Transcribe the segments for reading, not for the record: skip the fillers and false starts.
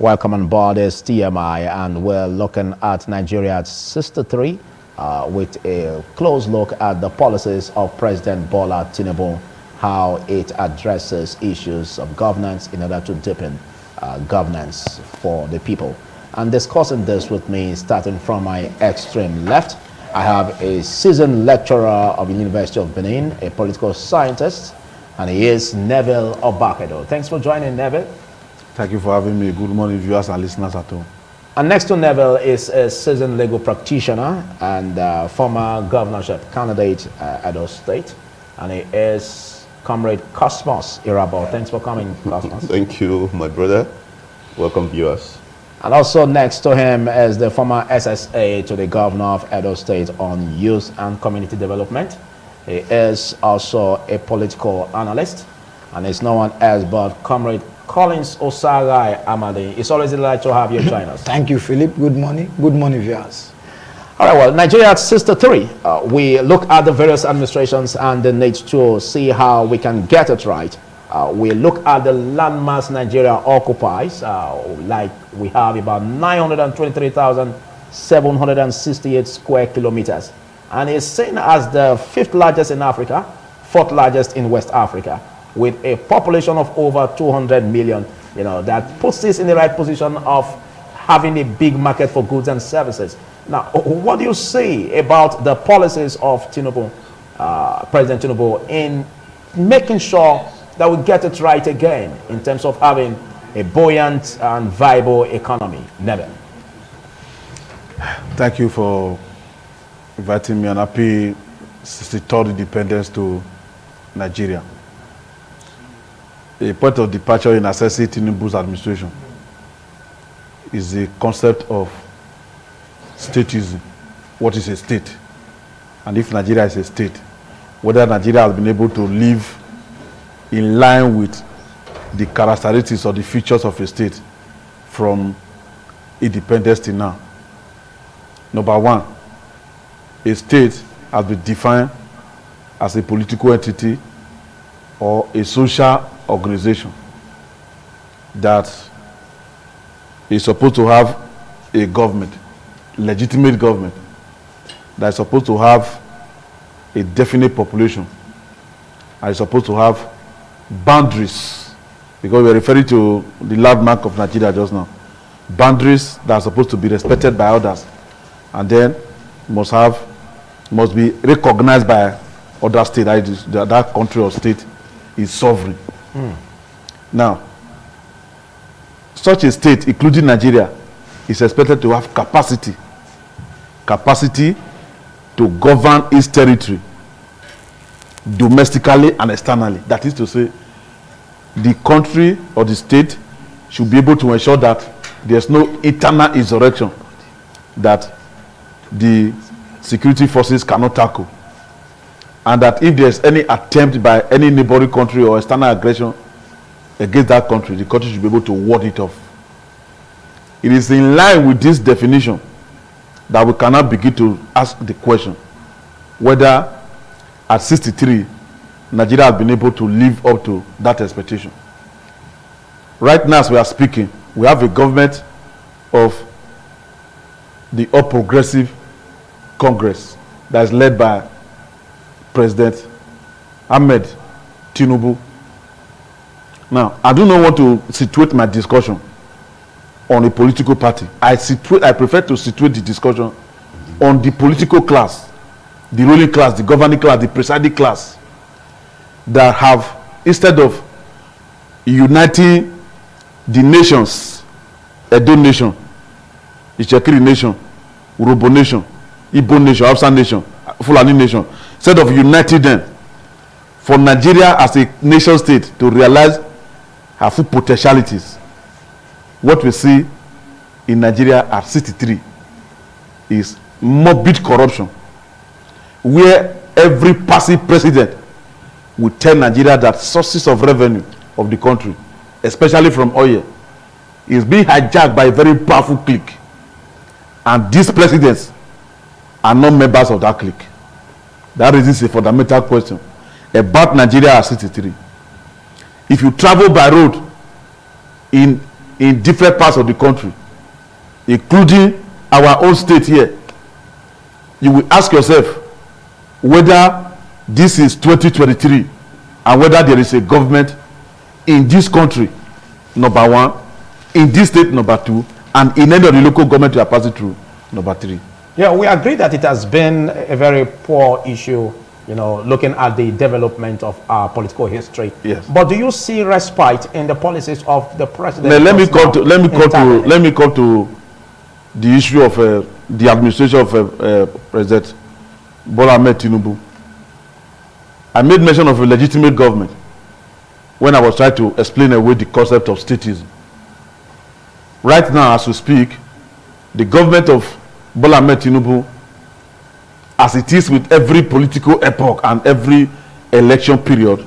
Welcome on board this TMI, and we're looking at Nigeria at 63 with a close look at the policies of President Bola Tinubu, how it addresses issues of governance in order to deepen governance for the people. And discussing this with me, starting from my extreme left, I have a seasoned lecturer of the University of Benin, a political scientist, and he is Neville Obakedo. Thanks for joining, Neville. Thank you for having me. Good morning, viewers and listeners at home. And next to Neville is a seasoned legal practitioner and former governorship candidate at Edo State, and he is Comrade Cosmos Irabo. Thanks for coming, Cosmos. Thank you, my brother. Welcome, viewers. And also next to him is the former SSA to the governor of Edo State on youth and community development. He is also a political analyst, and it's no one else but Comrade Collins Osagai Amadi. It's always a delight to have you join us. Thank you, Philip. Good morning. Good morning, viewers. All right, well, Nigeria at 63. We look at the various administrations and the need to see how we can get it right. We look at the landmass Nigeria occupies, like we have about 923,768 square kilometers. And it's seen as the 5th largest in Africa, 4th largest in West Africa, with a population of over 200 million. You know, that puts this in the right position of having a big market for goods and services. Now, what do you say about the policies of Tinubu, President Tinubu, in making sure that we get it right again in terms of having a buoyant and viable economy? Never. Thank you for inviting me, and happy 63rd independence to Nigeria. A point of departure in assessing Tinubu's administration is the concept of statism. What is a state? And if Nigeria is a state, whether Nigeria has been able to live in line with the characteristics or the features of a state from independence till now. Number one, a state has been defined as a political entity or a social organization that is supposed to have a government, legitimate government, that is supposed to have a definite population, and is supposed to have boundaries, because we are referring to the landmark of Nigeria just now. Boundaries that are supposed to be respected by others, and then must be recognized by other states. That country or state is sovereign. Now, such a state, including Nigeria, is expected to have capacity to govern its territory domestically and externally. That is to say, the country or the state should be able to ensure that there's no internal insurrection that the security forces cannot tackle, and that if there's any attempt by any neighboring country or external aggression against that country, the country should be able to ward it off. It is in line with this definition that we cannot begin to ask the question whether at 63 Nigeria has been able to live up to that expectation. Right now, as we are speaking, we have a government of the All Progressive Congress that is led by President Ahmed Tinubu. Now, I do not want to situate my discussion on a political party. I prefer to situate the discussion on the political class, the ruling class, the governing class, the presiding class, that have, instead of uniting the nations, Edo nation, Ichekiri nation, Urobo nation, Igbo nation, Hausa nation, Fulani nation, instead of uniting them for Nigeria as a nation state to realize her full potentialities, what we see in Nigeria at 63 is morbid corruption, where every passing president will tell Nigeria that sources of revenue of the country, especially from oil, is being hijacked by a very powerful clique. And these presidents are not members of that clique. That raises a fundamental question about Nigeria at 63. If you travel by road in in different parts of the country, including our own state here, you will ask yourself whether this is 2023 and whether there is a government in this country, number one, in this state, number two, and in any of the local government you are passing through, number three. Yeah, we agree that it has been a very poor issue, you know, looking at the development of our political history. Yes. But do you see respite in the policies of the president? Now, let me come to the issue of the administration of President Bola Ahmed Tinubu. I made mention of a legitimate government when I was trying to explain away the concept of statism. Right now, as we speak, the government of Bola Ahmed Tinubu, as it is with every political epoch and every election period,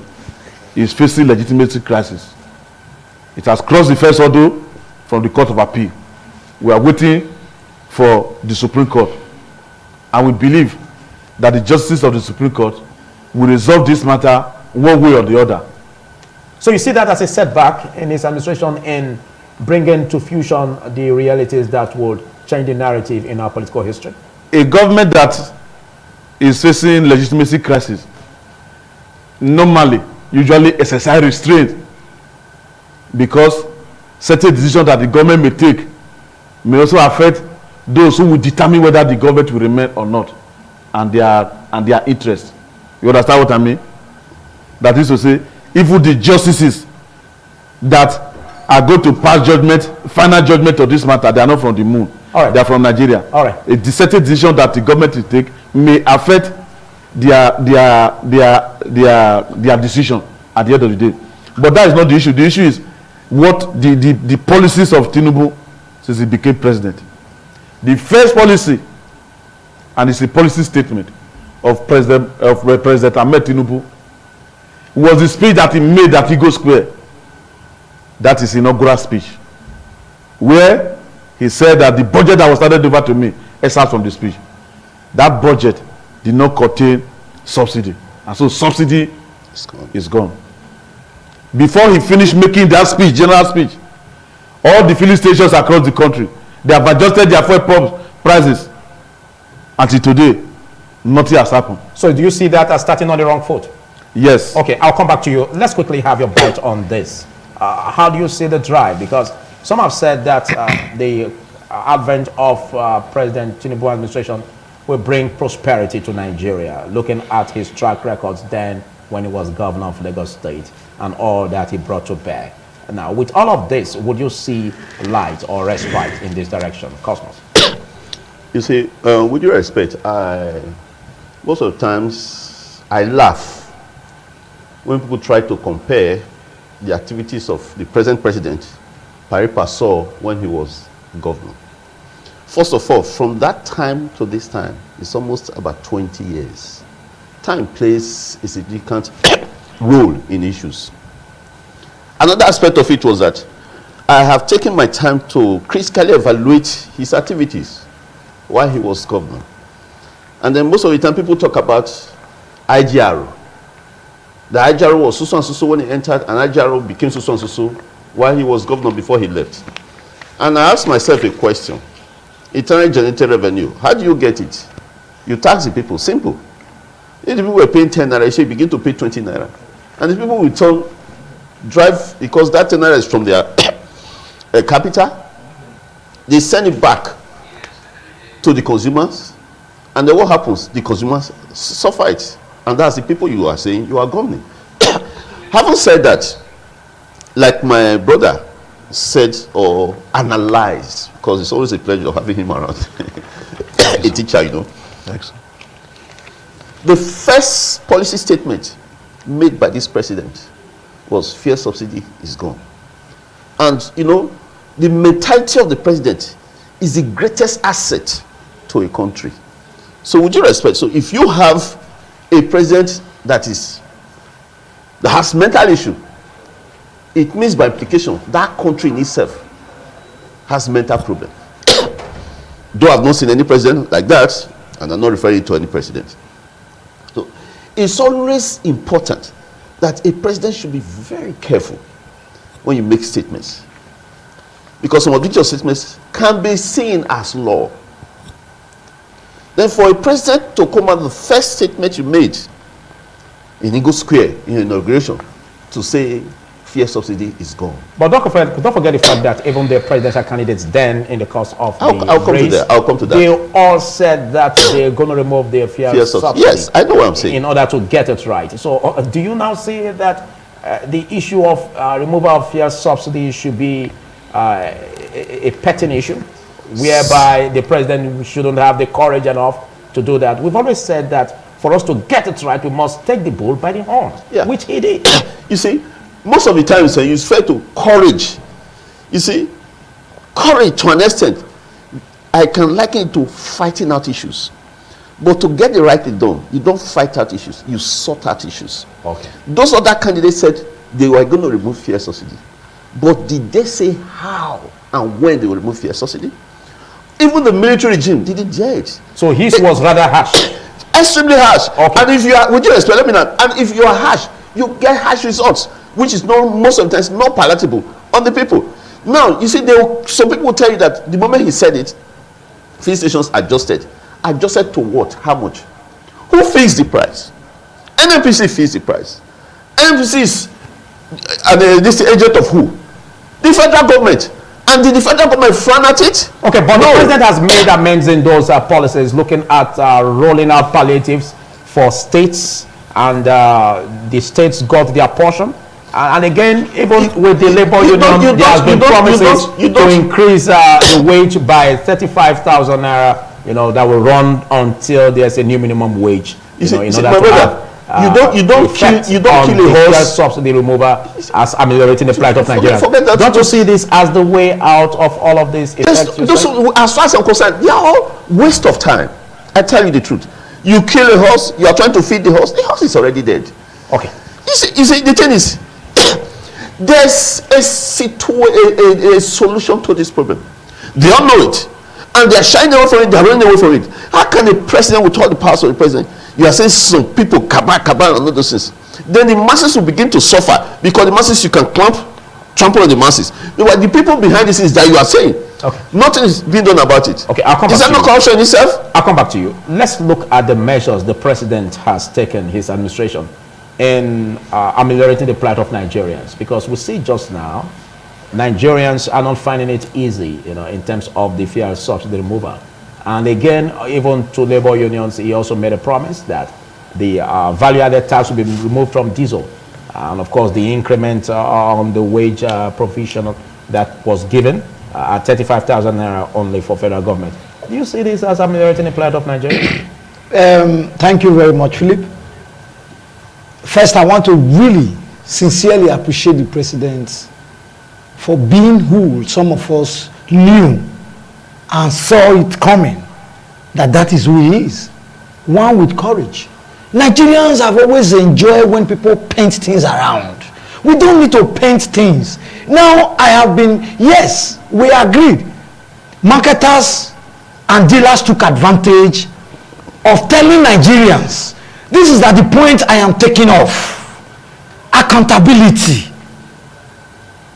is facing legitimacy crisis. It has crossed the first hurdle from the Court of Appeal. We are waiting for the Supreme Court, and we believe that the justices of the Supreme Court will resolve this matter one way or the other. So you see that as a setback in his administration in bringing to fusion the realities that would change the narrative in our political history? A government that is facing legitimacy crisis normally, usually exercise restraint, because certain decisions that the government may take may also affect those who will determine whether the government will remain or not, and their interest. You understand what I mean? That is to say, even the justices that are going to pass judgment, final judgment of this matter, they are not from the moon. All right. They are from Nigeria. All right. A certain decision that the government will take may affect their decision at the end of the day. But that is not the issue. The issue is what the policies of Tinubu since he became president. The first policy, and it's a policy statement of President Ahmed Tinubu, was the speech that he made at Eagle Square. That is inaugural speech, where he said that the budget that was handed over to me, except from the speech, that budget did not contain subsidy, and so subsidy is gone. Before he finished making that speech, general speech, all the filling stations across the country, they have adjusted their fuel pump prices. Until today, nothing has happened. So do you see that as starting on the wrong foot? Yes. Okay, I'll come back to you. Let's quickly have your bite on this. How do you see the drive? Because some have said that the advent of President Tinubu administration will bring prosperity to Nigeria, looking at his track records then when he was governor of Lagos State and all that he brought to bear. Now, with all of this, would you see light or respite in this direction? Cosmos. You see, with your respect, most of the times I laugh when people try to compare the activities of the present president pari passu when he was governor. First of all, from that time to this time, it's almost about 20 years. Time plays a significant role in issues. Another aspect of it was that I have taken my time to critically evaluate his activities while he was governor. And then most of the time people talk about IGR. The IGR was so and so when he entered, and IGR became so and so while he was governor before he left. And I asked myself a question. Internal generated revenue, how do you get it? You tax the people, simple. If the people were paying 10 naira, you begin to pay 20 naira. And the people will drive, because that 10 naira is from their capital, they send it back to the consumers, and then what happens? The consumers suffer it, and that's the people you are saying you are governing. Having said that, like my brother said or analyzed, because it's always a pleasure having him around, a teacher, you know. Thanks. The first policy statement made by this president was fuel subsidy is gone. And you know, the mentality of the president is the greatest asset to a country. So would you respect? So if you have a president that has mental issue, it means by implication that country in itself has mental problem. Though I've not seen any president like that, and I'm not referring to any president. So it's always important that a president should be very careful when you make statements. because some of these statements can be seen as law. Then for a president to come out, the first statement you made in Eagle Square in inauguration to say fuel subsidy is gone. But don't forget the fact that even the presidential candidates then, in the course of I'll come to that. They all said that they're going to remove their fuel subsidy. Yes, I know what I'm saying. In order to get it right. So do you now see that the issue of removal of fuel subsidy should be a petting issue, whereby the president shouldn't have the courage enough to do that? We've always said that for us to get it right, we must take the bull by the horns, which he did. You see, most of the time you refer to courage. You see, courage to an extent, I can liken it to fighting out issues. But to get the right thing done, you don't fight out issues, you sort out issues. Okay. Those other candidates said they were going to remove fuel subsidy. But did they say how and when they will remove fuel subsidy? Even the military regime didn't dare it. So his was rather harsh. Extremely harsh. Okay. And if you are, would you explain? Let me know. And if you are harsh, you get harsh results, which is not most of the times not palatable on the people. Now you see, some people will tell you that the moment he said it, fuel stations adjusted. Adjusted to what? How much? Who fixed the price? NNPC fixed the price. NNPC is this agent of who? The federal government. And did the federal government frown at it? Okay, but no. The president has made amends in those policies, looking at rolling out palliatives for states, and the states got their portion. And again, even with the labor union, there has been promises to increase the wage by 35,000 naira. You know, that will run until there's a new minimum wage. You don't kill a horse. Subsidy remover as ameliorating the plight of Nigerians. Don't you see this as the way out of all of this? As far as I'm concerned, they are all waste of time. I tell you the truth. You kill a horse, you are trying to feed the horse is already dead. Okay. You see, the thing is, there's a solution to this problem. They all know it. And they are shying away from it, they are running away from it. How can a president, with all the powers of the president, you are saying some people cabal and all those things, then the masses will begin to suffer, because the masses, you can trample on the masses. But the people behind this is that you are saying, nothing is being done about it. Okay, I'll come back. Is that not corruption in itself? I'll come back to you. Let's look at the measures the president has taken, his administration, in ameliorating the plight of Nigerians, because we see just now Nigerians are not finding it easy, in terms of the fuel subsidy removal. And again, even to labor unions, he also made a promise that the value-added tax will be removed from diesel, and of course the increment on the wage provision that was given at 35,000 naira only for federal government. Do you see this as ameliorating the plight of Nigeria? Thank you very much, Philip. First, I want to really sincerely appreciate the president for being who some of us knew and saw it coming, that is who he is. One with courage. Nigerians have always enjoyed when people paint things around. We don't need to paint things. Now yes, we agreed. Marketers and dealers took advantage of telling Nigerians, this is at the point I am taking off. Accountability.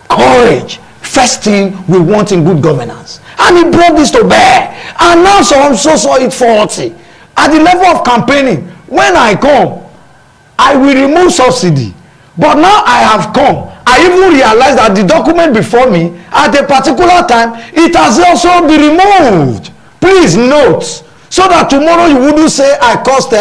Courage. First thing we want in good governance. And he brought this to bear. And now some also saw it 40. At the level of campaigning, when I come, I will remove subsidy. But now I have come. I even realized that the document before me, at a particular time, it has also been removed. Please note, so that tomorrow you wouldn't say I caused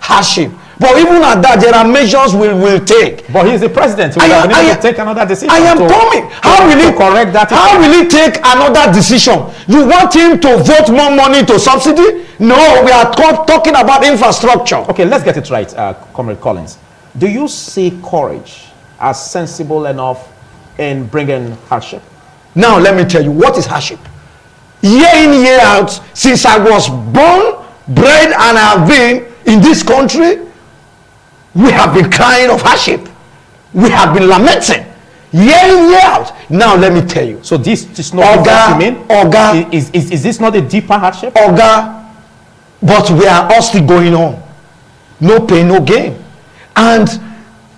hardship. But even at that, there are measures we will take. But he's the president. He will have been able to take another decision. I am coming. How will he take another decision? You want him to vote more money to subsidy? No, we are talking about infrastructure. Okay, let's get it right, Comrade Collins. Do you see courage as sensible enough in bringing hardship? Now, let me tell you, what is hardship? Year in, year out, since I was born, bred, and I have been in this country, we have been crying of hardship. We have been lamenting. Year in, year out. Now let me tell you. So this is not what you mean? Oga, is this not a deeper hardship? Oga, but we are all still going on. No pain, no gain. And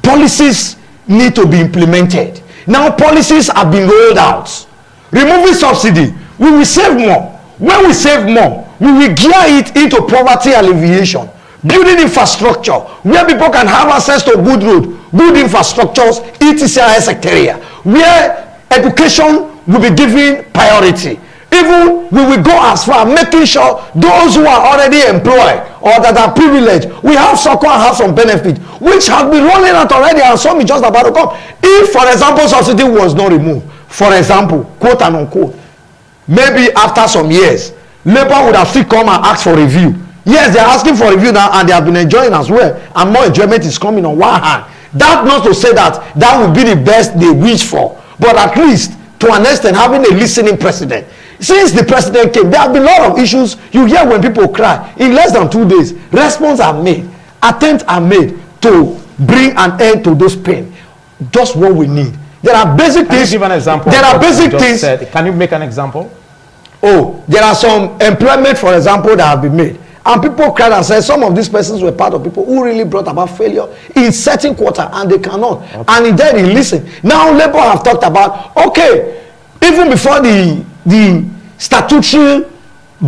policies need to be implemented. Now policies have been rolled out. Removing subsidy, we will save more. When we save more, we will gear it into poverty alleviation. Building infrastructure where people can have access to good road, good infrastructures, etc. secretariat, where education will be given priority. Even we will go as far making sure those who are already employed or that are privileged, we have succor and have some benefit, which have been rolling out already and some is just about to come. If, for example, subsidy was not removed, for example, quote and unquote, maybe after some years, Labour would have still come and asked for review. Yes, they are asking for review now and they have been enjoying as well, and more enjoyment is coming on one hand. That not to say that that would be the best they wish for, but at least to an extent having a listening president. Since the president came, there have been a lot of issues. You hear when people cry. In less than 2 days, responses are made, attempts are made to bring an end to those pain. Just what we need. There are basic things. Can you give an example? There are basic things. Can you make an example? Oh, there are some employment, for example, that have been made. And people cried and said some of these persons were part of people who really brought about failure in certain quarter and they cannot. Okay. And in there, they listen. Now, Labour have talked about, okay, even before the statutory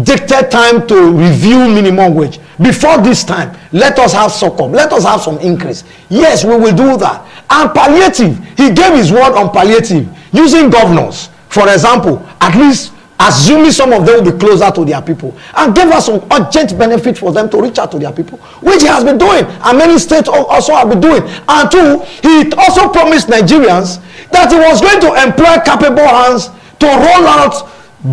dictated time to review minimum wage, before this time, let us have succor, let us have some increase. Yes, we will do that. And palliative, he gave his word on palliative, using governors, for example, at least assuming some of them will be closer to their people, and gave us some urgent benefit for them to reach out to their people, which he has been doing, and many states also have been doing. And two, he also promised Nigerians that he was going to employ capable hands to roll out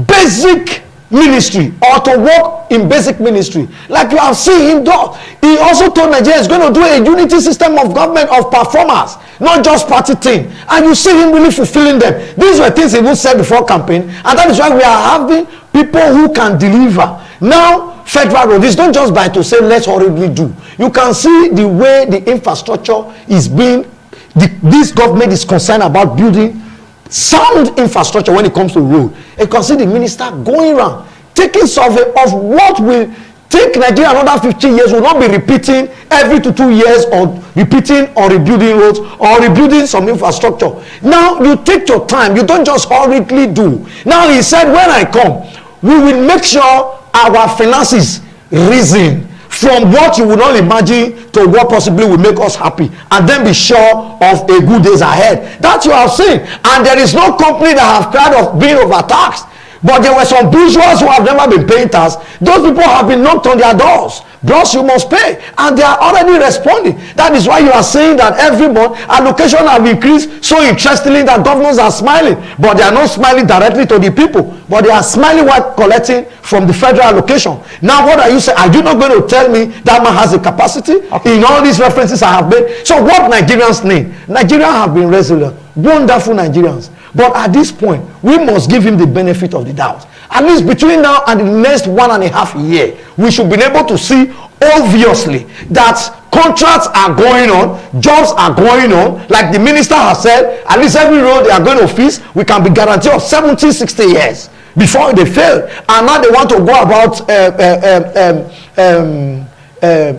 basic ministry or to work in basic ministry like you have seen him do. He also told Nigeria he's going to do a unity system of government of performers, not just party thing, and you see him really fulfilling them. These were things he would say before campaign, and that is why we are having people who can deliver. Now federal road is not just by to say let's hurriedly do. You can see the way the infrastructure is being, this government is concerned about building sound infrastructure when it comes to road. You can see the minister going around taking survey of what will take Nigeria another 15 years. Will not be repeating every 2 years or repeating or rebuilding roads or rebuilding some infrastructure. Now you take your time, you don't just hurriedly do. Now he said when I come, we will make sure our finances reason from what you would not imagine to what possibly will make us happy, and then be sure of a good days ahead. That you have seen, and there is no company that have cried of being overtaxed. But there were some bourgeois who have never been paying tax. Those people have been knocked on their doors. Bros, you must pay, and they are already responding. That is why you are saying that every month allocation have increased so interestingly that governors are smiling, but they are not smiling directly to the people, but they are smiling while collecting from the federal allocation. Now what are you saying? Are you not going to tell me that man has a capacity? Okay. In all these references I have made. So what Nigerians need? Nigerians have been resilient, wonderful Nigerians. But at this point, we must give him the benefit of the doubt. At least between now and the next 1.5 years, we should be able to see obviously that contracts are going on, jobs are going on. Like the minister has said, at least every road they are going to fix, we can be guaranteed of 70, 60 years before they fail. And now they want to go about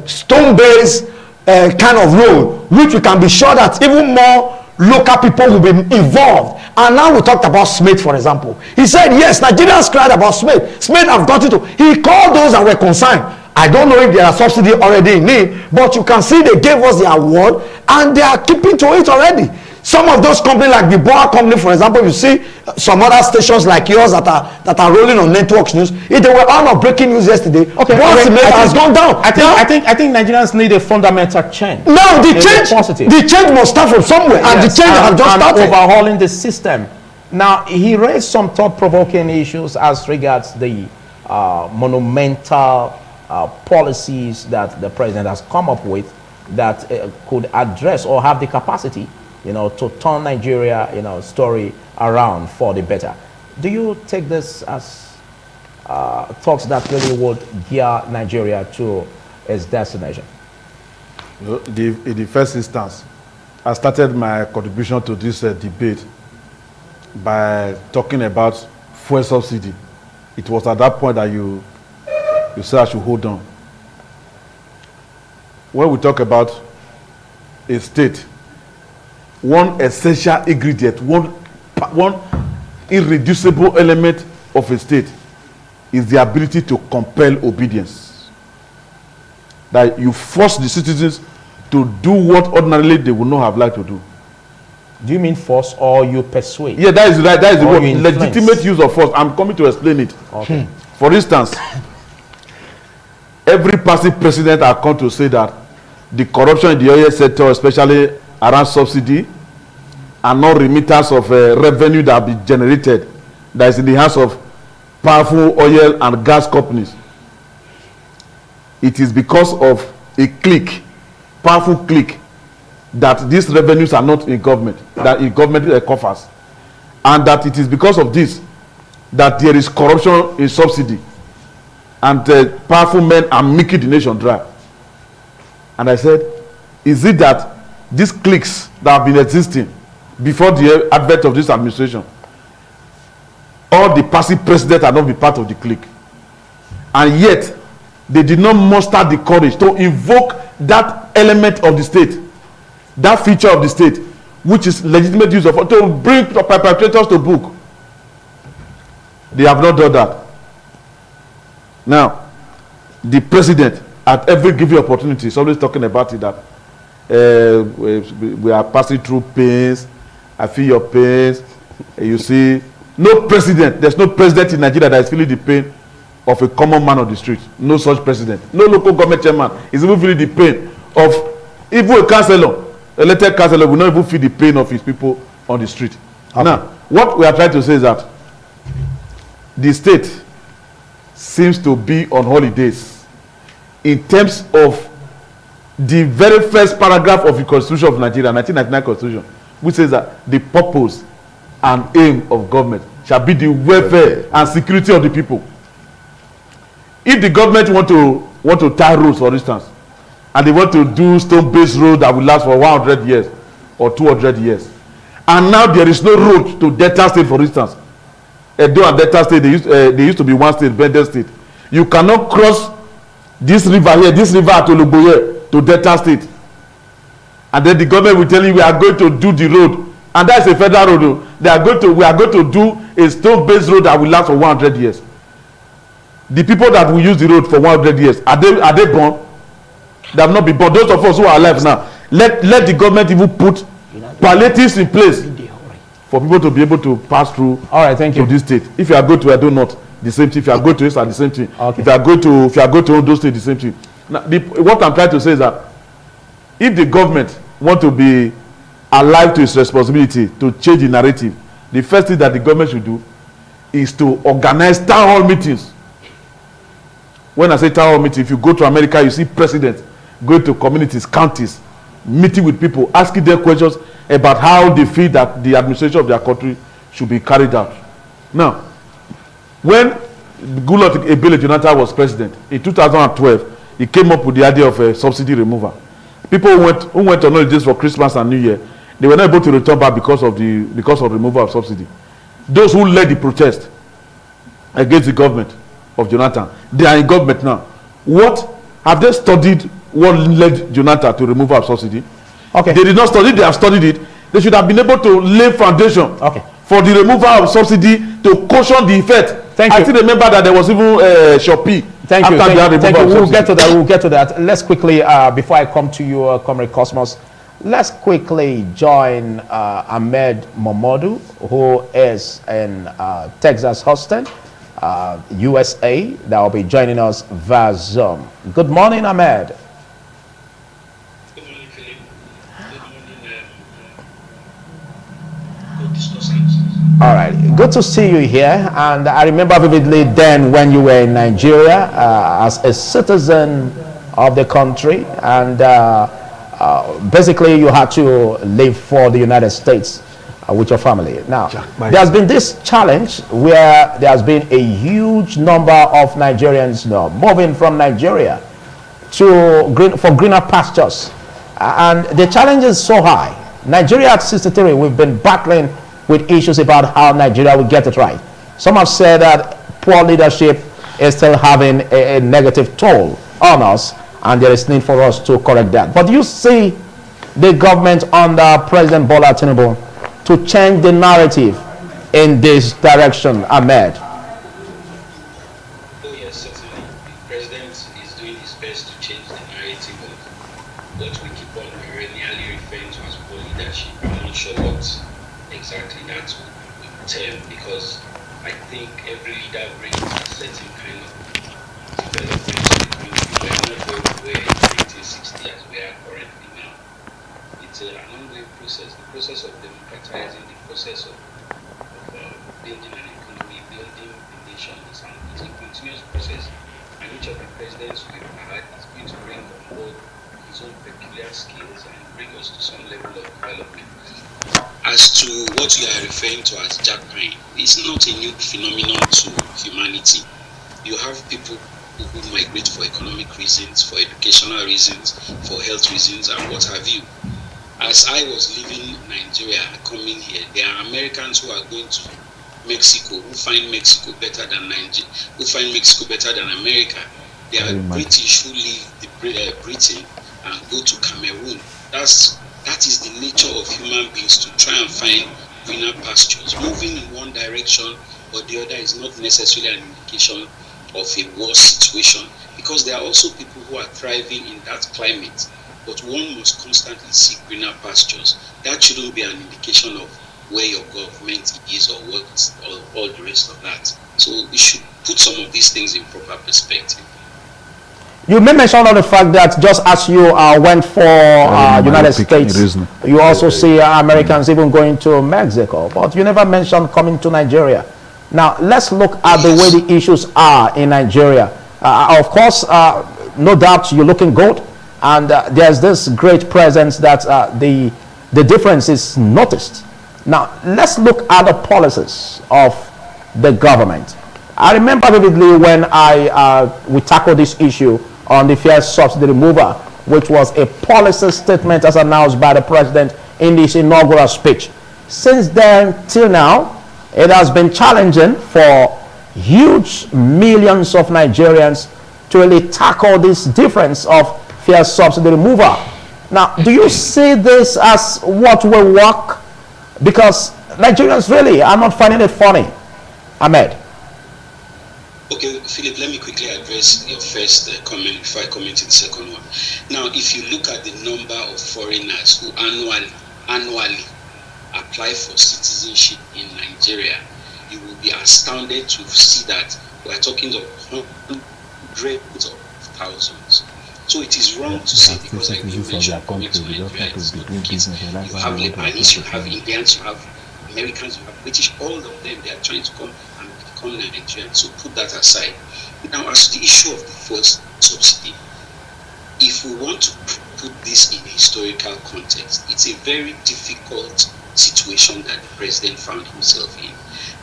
stone-based kind of road, which we can be sure that even more local people will be involved. And now we talked about Smith, for example. He said, yes, Nigerians cried about Smith. Smith have got it. He called those that were concerned. I don't know if there are subsidy already in it, but you can see they gave us the award and they are keeping to it already. Some of those companies like the Boa company, for example, you see some other stations like yours that are rolling on networks news. If they were on breaking news yesterday, okay, has gone down. I think Nigerians need a fundamental change. Now the change must start from somewhere, and the change has just started. Overhauling the system. Now he raised some thought-provoking issues as regards the monumental policies that the president has come up with that could address or have the capacity, to turn Nigeria, story around for the better. Do you take this as talks that really would gear Nigeria to its destination? In the first instance, I started my contribution to this debate by talking about fuel subsidy. It was at that point that you said I should hold on. When we talk about a state, one essential ingredient, one irreducible element of a state is the ability to compel obedience. That you force the citizens to do what ordinarily they would not have liked to do. Do you mean force or you persuade? Yeah, that is right. That is the Or word. you influence. Legitimate use of force. I'm coming to explain it. Okay. For instance, every passive president has come to say that the corruption in the oil sector, especially around subsidy and non-remittance of revenue that be generated, that is in the hands of powerful oil and gas companies, it is because of a clique, powerful clique, that these revenues are not in government, that in government coffers, and that it is because of this that there is corruption in subsidy, and powerful men are making the nation dry. And I said, is it that these cliques that have been existing before the advent of this administration, all the passive presidents are not be part of the clique, and yet they did not muster the courage to invoke that element of the state, that feature of the state, which is legitimate use of, to bring perpetrators to book? They have not done that. Now, the president, at every given opportunity, is always talking about it, that we are passing through pains. I feel your pains. You see, no president, there's no president in Nigeria that is feeling the pain of a common man on the street. No such president. No local government chairman is even feeling the pain of, even a councillor, elected councillor will not even feel the pain of his people on the street. Okay. Now, what we are trying to say is that the state seems to be on holidays in terms of the very first paragraph of the Constitution of Nigeria, 1999 Constitution, which says that the purpose and aim of government shall be the welfare and security of the people. If the government want to tie roads, for instance, and they want to do stone-based road that will last for 100 years or 200 years, and now there is no road to Delta State, for instance. Edo and Delta State, they used to be one state, Bendel State. You cannot cross this river here, this river at Oloboye to Delta State, and then the government will tell you we are going to do the road, and that is a federal road. We are going to do a stone-based road that will last for 100 years. The people that will use the road for 100 years, are they born? They have not been born. Those of us who are alive now, let the government even put palliatives in place for people to be able to pass through. All right, thank you. To this state. If you are going to Edo North, the same thing. If you are going to East, the same thing. Okay. If you are going to Ondo State, the same thing. Now, what I'm trying to say is that if the government want to be alive to its responsibility to change the narrative, the first thing that the government should do is to organize town hall meetings. When I say town hall meeting, if you go to America, you see presidents going to communities, counties, meeting with people, asking them questions about how they feel that the administration of their country should be carried out. Now, when Goodluck Ebele Jonathan was president in 2012, he came up with the idea of a subsidy removal. People who went on holidays for Christmas and New Year, they were not able to return back because of removal of subsidy. Those who led the protest against the government of Jonathan, they are in government now. What have they studied? What led Jonathan to remove our subsidy? Okay. They did not study. They have studied it. They should have been able to lay foundation for the removal of subsidy to caution the effect. Thank you. I still remember that there was even Shopee. Thank you. We'll get to that. We'll get to that. Let's quickly, before I come to you, Comrade Cosmos, let's quickly join Ahmed Momodu, who is in Texas, Houston, USA. That will be joining us via Zoom. Good morning, Ahmed. Good morning, Philip. Good morning, co-discussants. All right, good to see you here. And I remember vividly then when you were in Nigeria as a citizen of the country, and basically you had to leave for the United States with your family. Now, there's been this challenge where there's been a huge number of Nigerians moving from Nigeria to for greener pastures, and the challenge is so high. Nigeria at 63, we've been battling with issues about how Nigeria will get it right. Some have said that poor leadership is still having a negative toll on us, and there is need for us to correct that. But do you see the government under President Bola Tinubu to change the narrative in this direction, Ahmed? Oh yes, certainly. The president is doing his best to change the narrative of what we keep on perennially referring to as poor leadership. I'm not sure what exactly that would term, because I think every leader brings a certain kind of development to the country. We are not where we were in 1960 as we are currently now. It's an ongoing process, the process of democratizing, the process of building an economy, building the nation. It's a continuous process, and each of the presidents we've had is going to bring on board his own peculiar skills and bring us to some level of development. As to what you are referring to as jackpine, it's not a new phenomenon to humanity. You have people who migrate for economic reasons, for educational reasons, for health reasons, and what have you. As I was leaving Nigeria, coming here, there are Americans who are going to Mexico, who find Mexico better than Nigeria, who find Mexico better than America. There are British who leave Britain and go to Cameroon. That is the nature of human beings, to try and find greener pastures. Moving in one direction or the other is not necessarily an indication of a war situation, because there are also people who are thriving in that climate. But one must constantly seek greener pastures. That shouldn't be an indication of where your government is or what, or all the rest of that. So we should put some of these things in proper perspective. You may mention on the fact that just as you went for United States, you also see Americans even going to Mexico, but you never mentioned coming to Nigeria. Now, let's look at the way the issues are in Nigeria. Of course, no doubt you're looking good, and there's this great presence that the difference is noticed. Now, let's look at the policies of the government. I remember vividly when we tackled this issue on the fuel subsidy removal, which was a policy statement as announced by the president in his inaugural speech. Since then till now, it has been challenging for huge millions of Nigerians to really tackle this difference of fuel subsidy removal. Now, do you see this as what will work? Because Nigerians really are not finding it funny. Ahmed. Okay, Philip, let me quickly address your first comment before I comment on the second one. Now, if you look at the number of foreigners who annually apply for citizenship in Nigeria, you will be astounded to see that we are talking of hundreds of thousands. So it is wrong to say, because like you mentioned, coming to Nigeria is not the case. You have Lebanese, you have Indians, you have Americans, you have British, all of them, they are trying to come and become Nigerian. So put that aside. Now, as to the issue of the fuel subsidy, if we want to put this in a historical context, it's a very difficult situation that the president found himself in.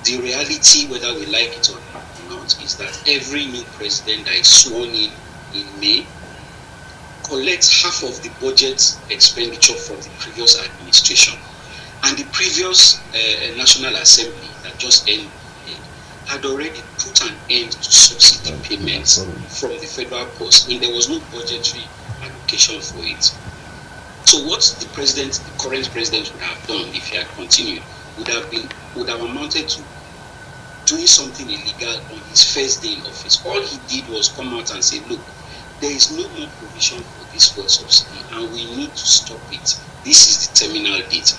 The reality, whether we like it or not, is that every new president that is sworn in May collects half of the budget expenditure from the previous administration. And the previous National Assembly that just ended had already put an end to subsidy payments from the federal post. I mean, there was no budgetary allocation for it. So what the current president would have done if he had continued would have amounted to doing something illegal on his first day in office. All he did was come out and say, look, there is no more provision for this fuel subsidy and we need to stop it. This is the terminal date.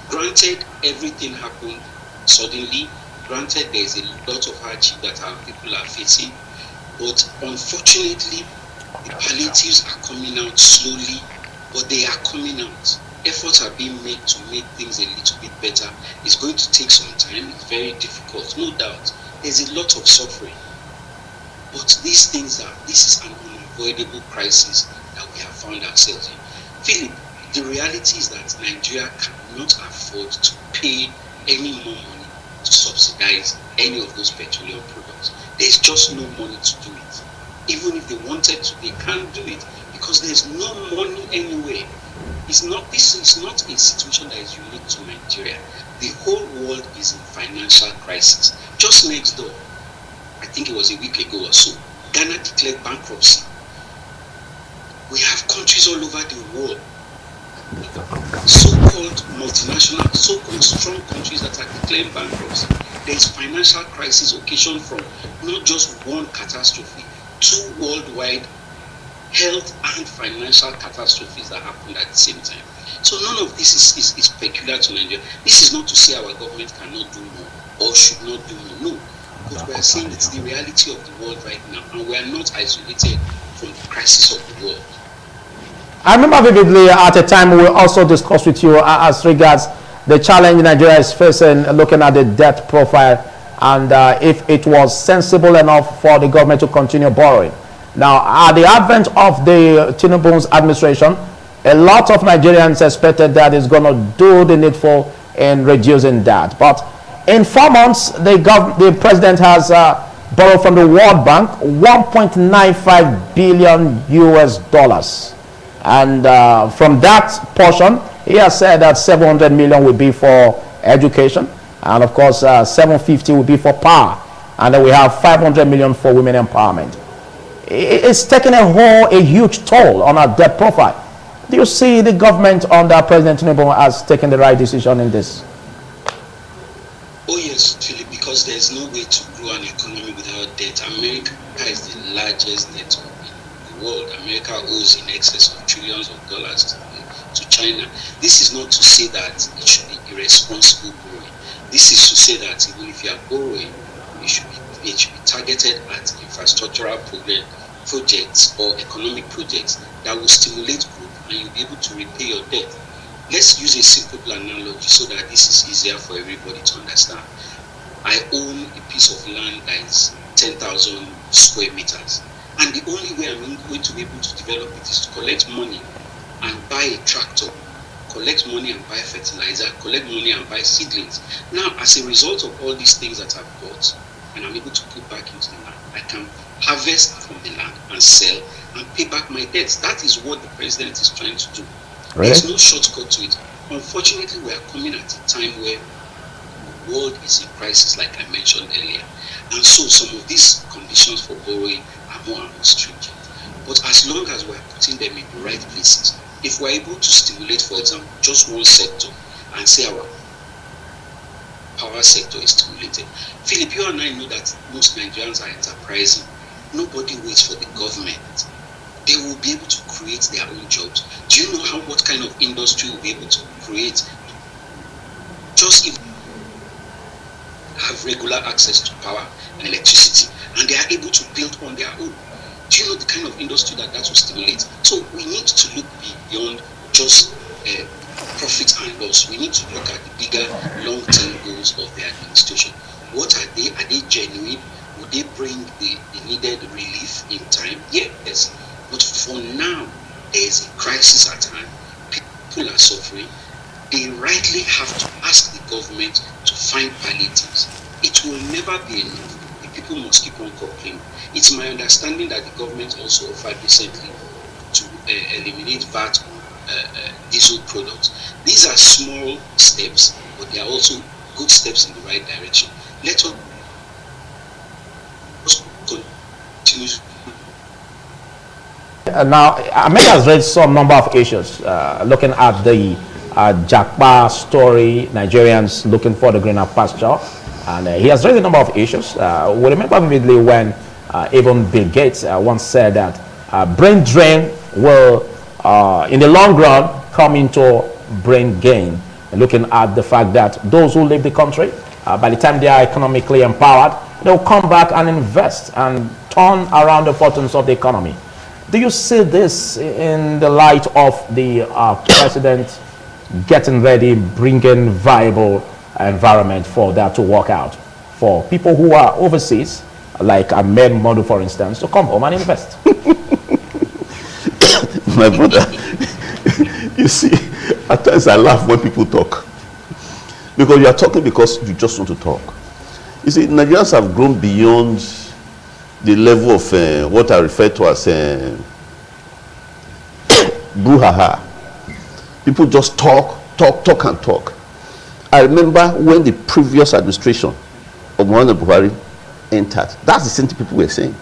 Granted, everything happened suddenly. Granted, there is a lot of hardship that our people are facing. But unfortunately, the palliatives are coming out slowly, but they are coming out. Efforts are being made to make things a little bit better. It's going to take some time. It's very difficult, no doubt. There's a lot of suffering. But this is an unavoidable crisis that we have found ourselves in. Philip, the reality is that Nigeria cannot afford to pay any more money to subsidize any of those petroleum products. There's just no money to do it. Even if they wanted to, they can't do it because there's no money anywhere. This is not a situation that is unique to Nigeria. The whole world is in financial crisis. Just next door, I think it was a week ago or so, Ghana declared bankruptcy. We have countries all over the world so-called multinational, so-called strong countries that are declaring bankruptcy. There is financial crisis occasioned from not just one catastrophe, two worldwide health and financial catastrophes that happened at the same time. So none of this is peculiar to Nigeria. This is not to say our government cannot do more or should not do more. No. But we are saying it's the reality of the world right now, and we are not isolated from the crisis of the world. I remember vividly at a time we also discussed with you as regards the challenge Nigeria is facing, looking at the debt profile, and if it was sensible enough for the government to continue borrowing. Now, at the advent of the Tinubu's administration, a lot of Nigerians expected that it's going to do the needful in reducing that. But in 4 months, the president has borrowed from the World Bank 1.95 billion US dollars. And from that portion, he has said that 700 million will be for education. And of course, 750 will be for power. And then we have 500 million for women empowerment. It's taken a huge toll on our debt profile. Do you see the government under President Tinubu as taking the right decision in this? Oh yes, Philip, because there's no way to grow an economy without debt. America is the largest debt in the world. America owes in excess of trillions of dollars to China. This is not to say that it should be irresponsible borrowing. This is to say that even if you are borrowing, it should be targeted at infrastructural projects or economic projects that will stimulate growth, and you'll be able to repay your debt. Let's use a simple analogy so that this is easier for everybody to understand. I own a piece of land that is 10,000 square meters, and the only way I'm going to be able to develop it is to collect money and buy a tractor, collect money and buy fertilizer, collect money and buy seedlings. Now, as a result of all these things that I've bought and I'm able to put back into the land, I can harvest from the land and sell and pay back my debts. That is what the president is trying to do. Really? There's no shortcut to it. Unfortunately, we are coming at a time where the world is in crisis, like I mentioned earlier. And so some of these conditions for borrowing are more and more stringent. But as long as we're putting them in the right places, if we're able to stimulate, for example, just one sector and say our power sector is stimulated. Philip, you and I know that most Nigerians are enterprising. Nobody waits for the government. They will be able to create their own jobs. Do you know what kind of industry will be able to create? Just if have regular access to power and electricity, and they are able to build on their own. Do you know the kind of industry that will stimulate? So we need to look beyond just profit and loss. We need to look at the bigger long-term goals of the administration. What are they? Are they genuine? Would they bring the needed relief in time? Yes. But for now, there is a crisis at hand. People are suffering. They rightly have to ask the government to find palliatives. It will never be enough. The people must keep on complaining. It's my understanding that the government also offered recently to eliminate VAT on diesel products. These are small steps, but they are also good steps in the right direction. Let us continue. Now, America has raised some number of issues, looking at the Jakpa story, Nigerians looking for the greener pasture, and he has raised a number of issues. We remember vividly when even Bill Gates once said that brain drain will, in the long run, come into brain gain, looking at the fact that those who leave the country, by the time they are economically empowered, they'll come back and invest and turn around the fortunes of the economy. Do you see this in the light of the president getting ready, bringing viable environment for that to work out for people who are overseas, like Ahmed Modu, for instance, to come home and invest? My brother, you see, at times I laugh when people talk, because you are talking because you just want to talk. You see, Nigerians have grown beyond the level of what I refer to as brouhaha. People just talk. I remember when the previous administration of Muhammadu Buhari entered, that's the same thing people were saying.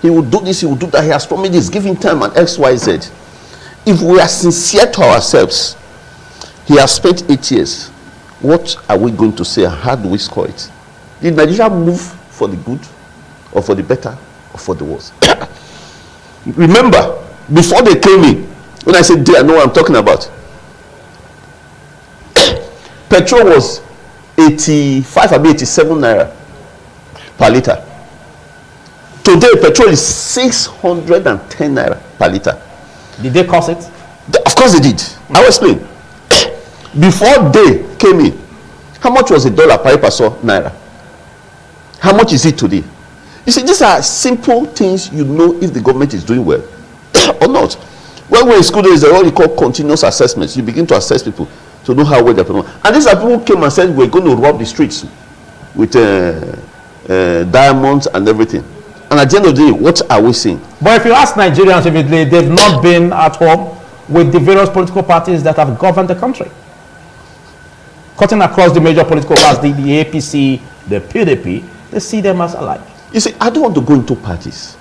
He will do this, he will do that, he has promised this, give him time and X, Y, Z. If we are sincere to ourselves, He has spent 8 years. What are we going to say and how do we score it? Did Nigeria move for the good or for the better or for the worse? Remember, before they came in, when I said they, I know what I'm talking about. Petrol was 85, I mean 87 naira per liter. Today, petrol is 610 naira per liter. Did they cause it? Of course they did. I will explain. Before they came in, how much was $1 per peso naira? How much is it today? You see, these are simple things you know if the government is doing well or not. When we're in school, there is what you call continuous assessments. You begin to assess people to know how well they're performing. And these are people who came and said we're going to rob the streets with diamonds and everything. And at the end of the day, what are we seeing? But if you ask Nigerians, they've not been at home with the various political parties that have governed the country. Cutting across the major political parties, the APC, the PDP, they see them as alike. You see, I don't want to go into parties.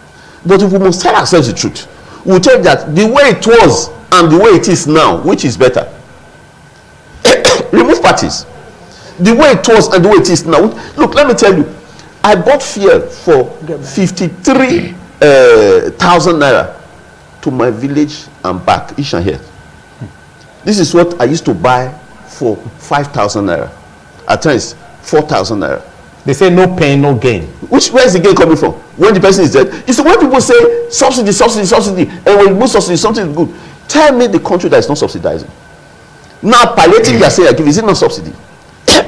But if we must tell ourselves the truth, we'll tell that the way it was and the way it is now, which is better? Remove parties. The way it was and the way it is now. Look, let me tell you, I bought fuel for 53,000 naira to my village and back, each and here. This is what I used to buy for 5,000 naira. At times, 4,000 naira. They say no pain, no gain. Where is the gain coming from? When the person is dead? You see, when people say subsidy, subsidy, subsidy, and when you move subsidy, something is good. Tell me the country that is not subsidizing. Now, palliative, you are saying I give, is it not subsidy?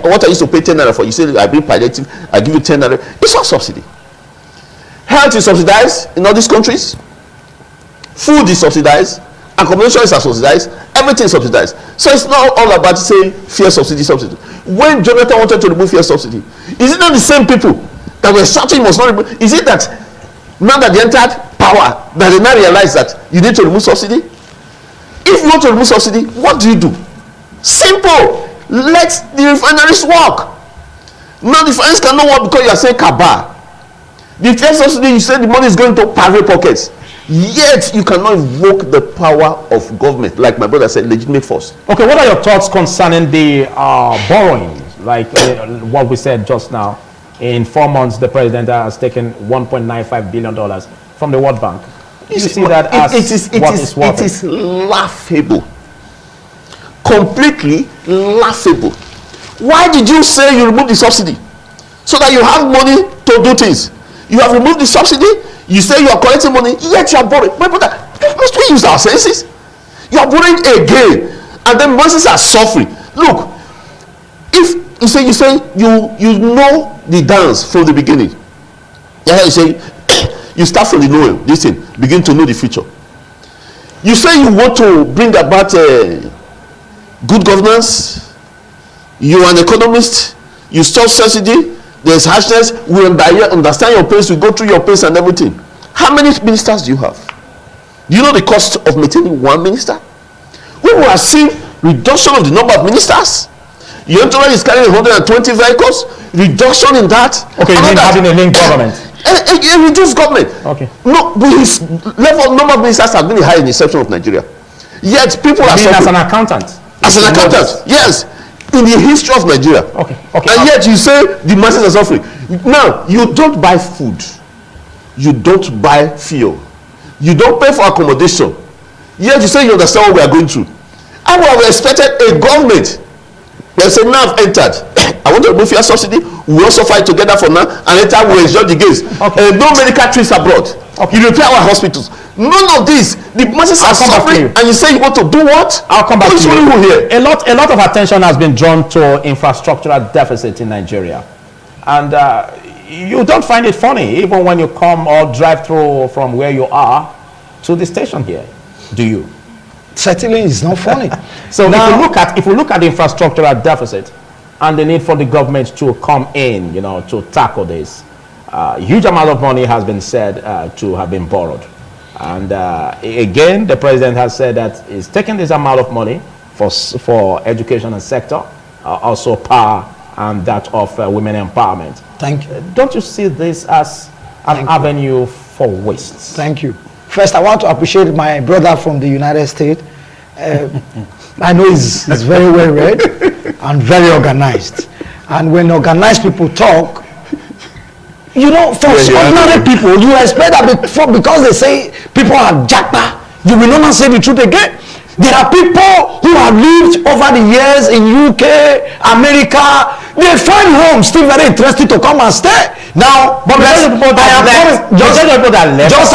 What I used to pay 10 naira for, you say I bring palliative, I give you 10 naira. It's not subsidy. Health is subsidized in all these countries. Food is subsidized. Accommodation is subsidized. Everything is subsidized. So it's not all about saying fuel subsidy, subsidy. When Jonathan wanted to remove fuel subsidy, is it not the same people that were shouting must not remove? Is it that now that they entered power, that they now realize that you need to remove subsidy? If you want to remove subsidy, what do? Simple. Let the refineries work. Now the refineries cannot work because you are saying Kaaba. The fuel subsidy, you say the money is going to private pockets. Yet you cannot invoke the power of government, like my brother said, legitimate force. Okay, what are your thoughts concerning the borrowing? Like what we said just now, in 4 months, the president has taken $1.95 billion from the World Bank. You see that as it is laughable, completely laughable. Why did you say you remove the subsidy so that you have money to do things? You have removed the subsidy. You say you are collecting money, yet you are borrowing. My brother, must we use our senses? You are borrowing again, and then masses are suffering. Look, if you say you know the dance from the beginning. Yeah, you say you start from the knowing. Listen, begin to know the future. You say you want to bring about good governance. You are an economist. You stop subsidy. There's harshness. We understand your pace. We go through your pace and everything. How many ministers do you have? Do you know the cost of maintaining one minister? We will have seen reduction of the number of ministers. Your entourage is carrying 120 vehicles. Reduction in that. Okay, you mean having a linked government? A reduced government. Okay. No, his number of ministers have been high in the exception of Nigeria. Yet people are suffering. As an accountant? As an accountant, yes. In the history of Nigeria. Okay. And yet you say the masses are suffering. Now, you don't buy food. You don't buy fuel. You don't pay for accommodation. Yet you say you understand what we are going through. I would have expected a government that say, now I've entered. I want to remove fuel subsidy. We also fight together for now. And later we enjoy the gains. Okay. No medical trips abroad. Okay. You repair our hospitals. None of this. The masses are suffering, and you say you want to do what? I'll come back to you. Here. A lot of attention has been drawn to infrastructural deficit in Nigeria, and you don't find it funny even when you come or drive through from where you are to the station here, do you? Certainly, it's not funny. So now, if we look at the infrastructural deficit and the need for the government to come in, to tackle this, huge amount of money has been said to have been borrowed. And again, the president has said that he's taking this amount of money for education and sector, also power and that of women empowerment. Thank you. Don't you see this as an avenue for waste? Thank you. First, I want to appreciate my brother from the United States. I know he's very well read and very organized. And when organized people talk, you know, for ordinary people, you expect that because they say people are jackpot, you will not say the truth again. There are people who have lived over the years in UK, America. They find home still very interesting to come and stay. Now, but just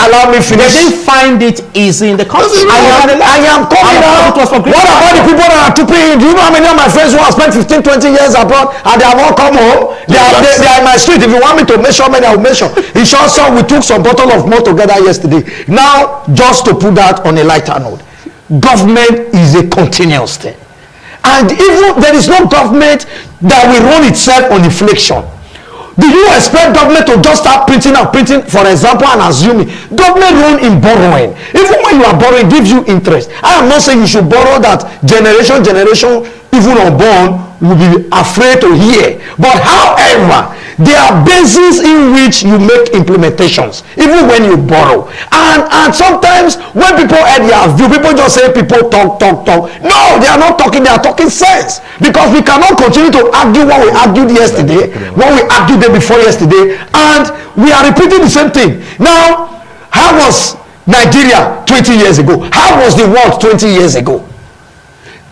allow me finish. They didn't find it easy in the country. I am coming out. What about the people that are trooping? Do you know how many of my friends who have spent 15, 20 years abroad and they have all come home? They are in my street. If you want me to measure many, I will measure. In short, so we took some bottle of more together yesterday. Now, just to put that on a lighter note, government is a continuous thing. And even there is no government that will run itself on inflation. Do you expect government to just start printing and printing, for example, and assuming government run in borrowing? Even when you are borrowing, it gives you interest. I am not saying you should borrow that generation, even unborn, will be afraid to hear. But however, there are bases in which you make implementations, even when you borrow. And sometimes when people add their view, people just say people talk. No, they are not talking, they are talking sense. Because we cannot continue to argue what we argued yesterday, what we argued the day before yesterday, and we are repeating the same thing. Now, how was Nigeria 20 years ago? How was the world 20 years ago?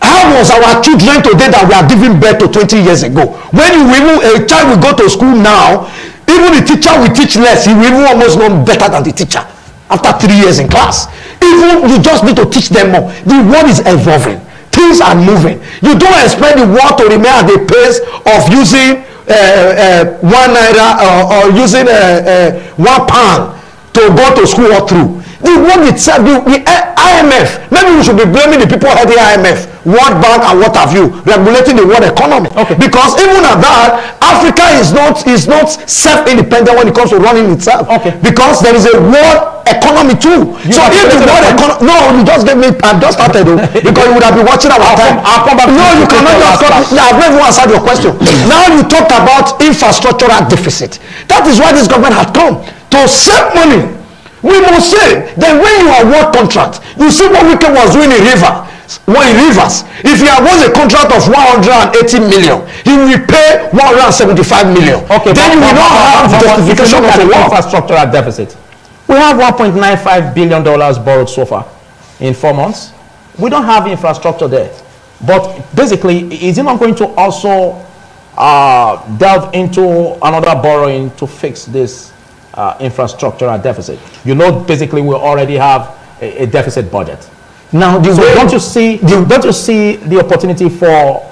How was our children today that we are giving birth to 20 years ago? When a child will go to school now, even the teacher will teach less. He will even almost know better than the teacher after 3 years in class. Even you just need to teach them more. The world is evolving. Things are moving. You don't expect the world to remain at the pace of using 1 naira or using £1 to go to school or through. The world itself, the IMF, maybe we should be blaming the people at the IMF, World Bank and what have you, regulating the world economy. Okay. Because even at that, Africa is not self-independent when it comes to running itself. Okay. Because there is a world economy too. So if the world economy, no, you just gave me, I've just started because you would have been watching our time. I'll come back. No, you cannot just cut. I've never answered your question. Now you talk about infrastructural deficit. That is why this government had come to save money. We must say that when you award contract, you see what Wike was doing in Rivers. If he awards a contract of 180 million, he will pay 175 million. Okay, then you will not have justification of the infrastructural deficit. We have $1.95 billion borrowed so far in 4 months. We don't have infrastructure there. But basically, is it not going to also delve into another borrowing to fix this infrastructural deficit? You know, basically we already have a deficit budget. Now, don't you see the opportunity for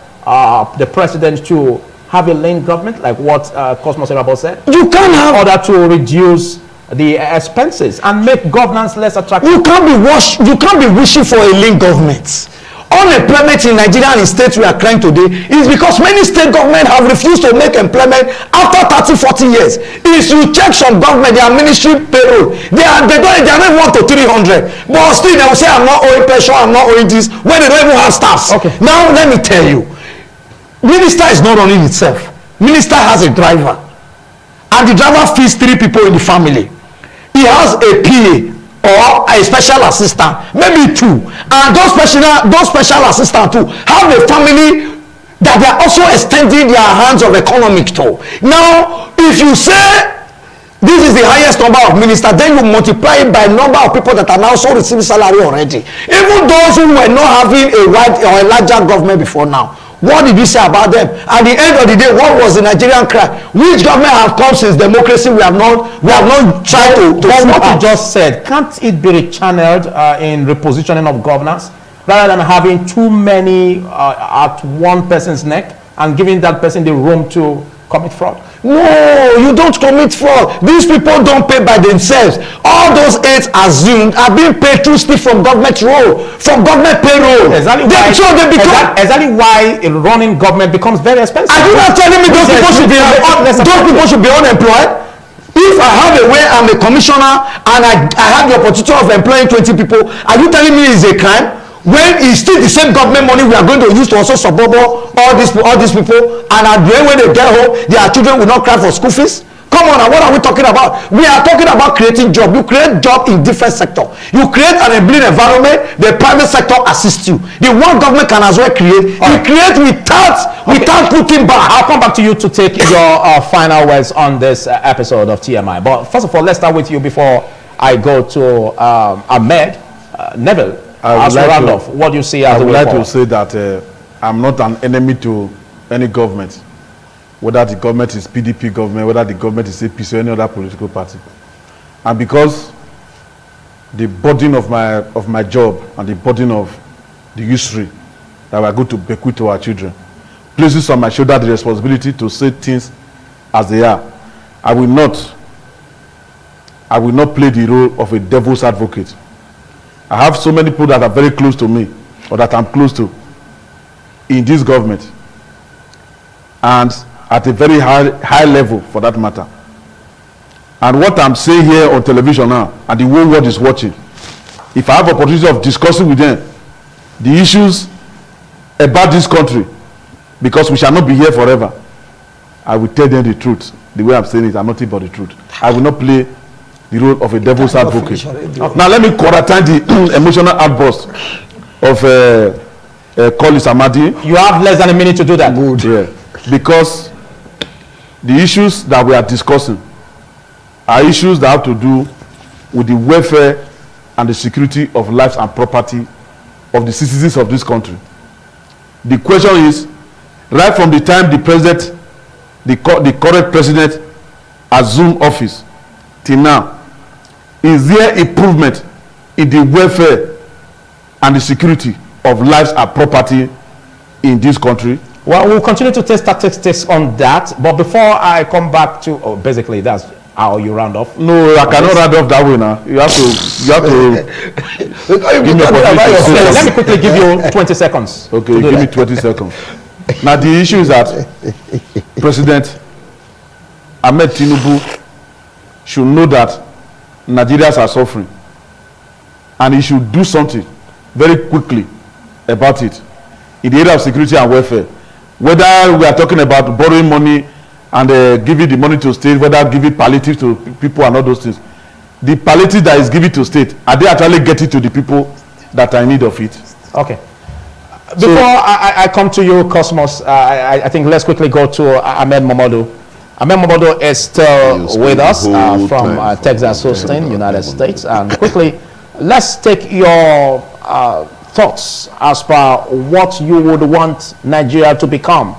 the president to have a lean government, like what Cosmo Serabo said? You can't have, in order to reduce the expenses and make governance less attractive. You can't be wishing for a lean government. Unemployment in Nigeria and in states we are crying today is because many state governments have refused to make employment after 30-40 years. If you check some government, their ministry payroll, they are not even up to 300, but still they will say I'm not owing pension, I'm not owing this, when they don't even have staffs. Okay. Now let me tell you, minister is not running itself. Minister has a driver, and the driver feeds 3 people in the family. He has a PA or a special assistant, maybe 2, and those special assistant too have a family that they are also extending their hands of economic to. Now, if you say this is the highest number of ministers, then you multiply it by number of people that are now also receiving salary already. Even those who were not having a wide or a larger government before now, what did you say about them? At the end of the day, what was the Nigerian cry? Which government have come since democracy? We have not tried to what you just said, can't it be rechanneled in repositioning of governance rather than having too many at one person's neck and giving that person the room to commit fraud? No, you don't commit fraud. These people don't pay by themselves. All those aides assumed are being paid through still from government roll, from government payroll. Exactly why a running government becomes very expensive. Are you not telling me those people should be unemployed? If I have a way, I'm a commissioner, and I have the opportunity of employing 20 people, are you telling me it's a crime? When it's still the same government money we are going to use to also support all these people, and at the end when they get home, their children will not cry for school fees? Come on, what are we talking about? We are talking about creating job. You create job in different sector. You create an enabling environment, the private sector assists you. The one government can as well create. You create without putting back. I'll come back to you to take your final words on this episode of TMI. But first of all, let's start with you before I go to Ahmed. Neville, as we round off, what do you see as the way forward? I would like to say that I'm not an enemy to any government, whether the government is PDP government, whether the government is APC or any other political party. And because the burden of my job and the burden of the history that we are going to bequeath to our children places on my shoulder the responsibility to say things as they are. I will not play the role of a devil's advocate. I have so many people that are very close to me, or that I'm close to, in this government, and at a very high level for that matter. And what I'm saying here on television now, and the whole world is watching, if I have opportunity of discussing with them the issues about this country, because we shall not be here forever, I will tell them the truth. The way I'm saying it, I'm nothing but the truth. I will not play the role of a devil's advocate. Now let me quarantine the emotional outburst of Collis Amadi. You have less than a minute to do that. Good. Yeah. Because the issues that we are discussing are issues that have to do with the welfare and the security of lives and property of the citizens of this country. The question is, right from the time the president, the current president assumed office till now, is there improvement in the welfare and the security of lives and property in this country? Well, we'll continue to take statistics on that, but before I come back to, basically that's how you round off. No, I cannot round off that way now. You have to give me a Let me quickly give you 20 seconds. Okay, give me 20 seconds. Now the issue is that President Ahmed Tinubu should know that Nigerians are suffering, and he should do something very quickly about it in the area of security and welfare. Whether we are talking about borrowing money and giving the money to state, whether giving palliative to people and all those things, the palliative that is given to state, are they actually getting to the people that are in need of it? Okay. Before I come to you, Cosmos, I think let's quickly go to Ahmed Momodu. Ahmed Momodu is still with us from Texas, Houston, United States. And quickly, let's take your thoughts as per what you would want Nigeria to become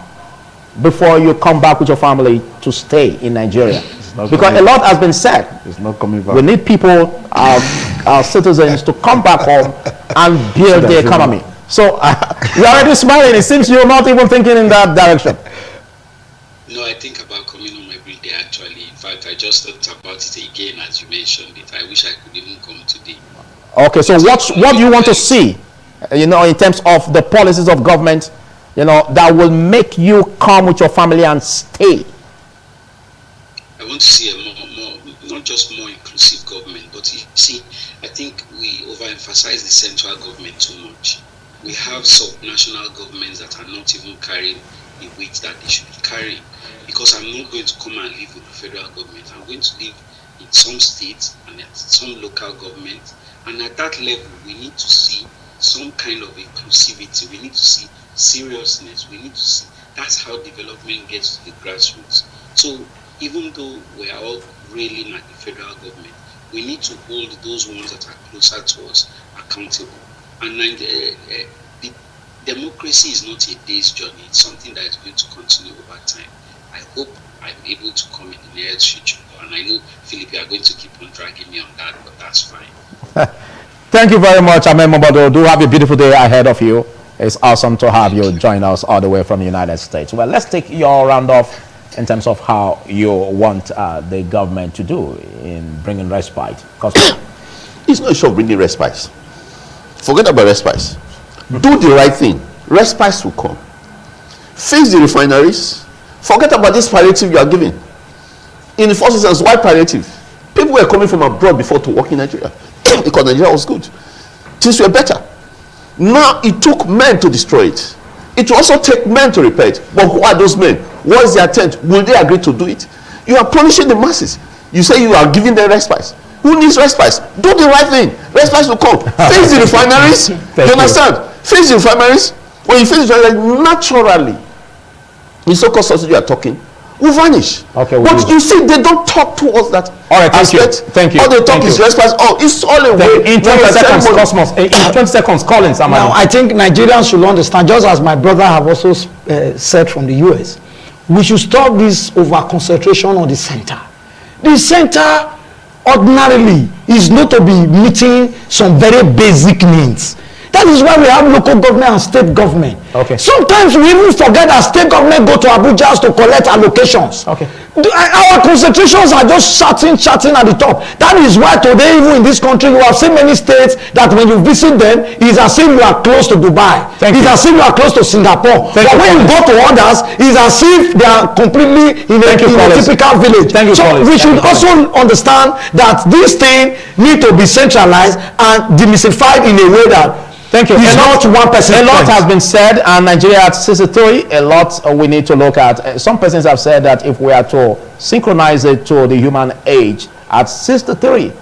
before you come back with your family to stay in Nigeria. Because a lot has been said. It's not coming back. We need people, our citizens, to come back home and build the economy. So you're already smiling. It seems you're not even thinking in that direction. No, I think about coming home every day, actually. In fact, I just thought about it again as you mentioned it. I wish I could even come today. Okay, so what do you want to see, in terms of the policies of government, that will make you come with your family and stay? I want to see a more not just more inclusive government, but you see, I think we overemphasize the central government too much. We have sub-national governments that are not even carrying the weight that they should be carrying. Because I'm not going to come and live with the federal government. I'm going to live in some states and at some local government. And at that level, we need to see some kind of inclusivity. We need to see seriousness. We need to see that's how development gets to the grassroots. So even though we are all railing at the federal government, we need to hold those ones that are closer to us accountable. And the democracy is not a day's journey. It's something that is going to continue over time. I hope I'm able to come in the near future. And I know, Philip, you are going to keep on dragging me on that, but that's fine. Thank you very much, Ahmed Momodu. Do have a beautiful day ahead of you. It's awesome to have you join us all the way from the United States. Well, let's take your round off in terms of how you want the government to do in bringing respite. It's not a issue of bringing respite. Forget about respite. Do the right thing. Respite will come. Fix the refineries. Forget about this palliative you are giving. In the first instance, why palliative? People were coming from abroad before to work in Nigeria because Nigeria was good. Things were better. Now it took men to destroy it. It will also take men to repair it. But who are those men? What is their intent? Will they agree to do it? You are punishing the masses. You say you are giving them respite. Who needs respite? Do the right thing. Respite will come. Face the refineries. You understand? Face the refineries. When you face the refineries, naturally, the so-called subsidy you are talking will vanish. Okay, but you see, they don't talk towards that. All right, thank you. Thank you. All they talk is respite. Oh, it's all a way. In 20 seconds, Cosmos. In 20 seconds, Collins. Now, I think Nigerians should understand, just as my brother have also said from the US, we should stop this over-concentration on the center. The center ordinarily is not to be meeting some very basic needs. That is why we have local government and state government. Okay. Sometimes we even forget that state government go to Abuja to collect allocations. Okay. Our concentrations are just chatting at the top. That is why today, even in this country, you have seen many states that when you visit them, it's as if you are close to Dubai. It's as if you are close to Singapore. But when you go to others, it's as if they are completely in a typical village. So we should also understand that this thing need to be centralized and demystified in a way that thank you. It's not one person. A lot has been said, and Nigeria at 63, a lot we need to look at. Some persons have said that if we are to synchronize it to the human age at 63,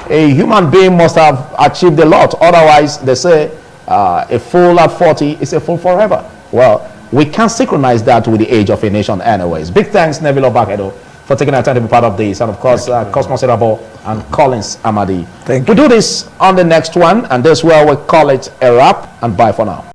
a human being must have achieved a lot. Otherwise, they say a fool at 40 is a fool forever. Well, we can't synchronize that with the age of a nation anyways. Big thanks, Neville Obakedo, for taking the time to be part of this, and of course Cosmos Erabo and Collins Amadi. Thank you. We do this on the next one, and this is where we call it a wrap, and bye for now.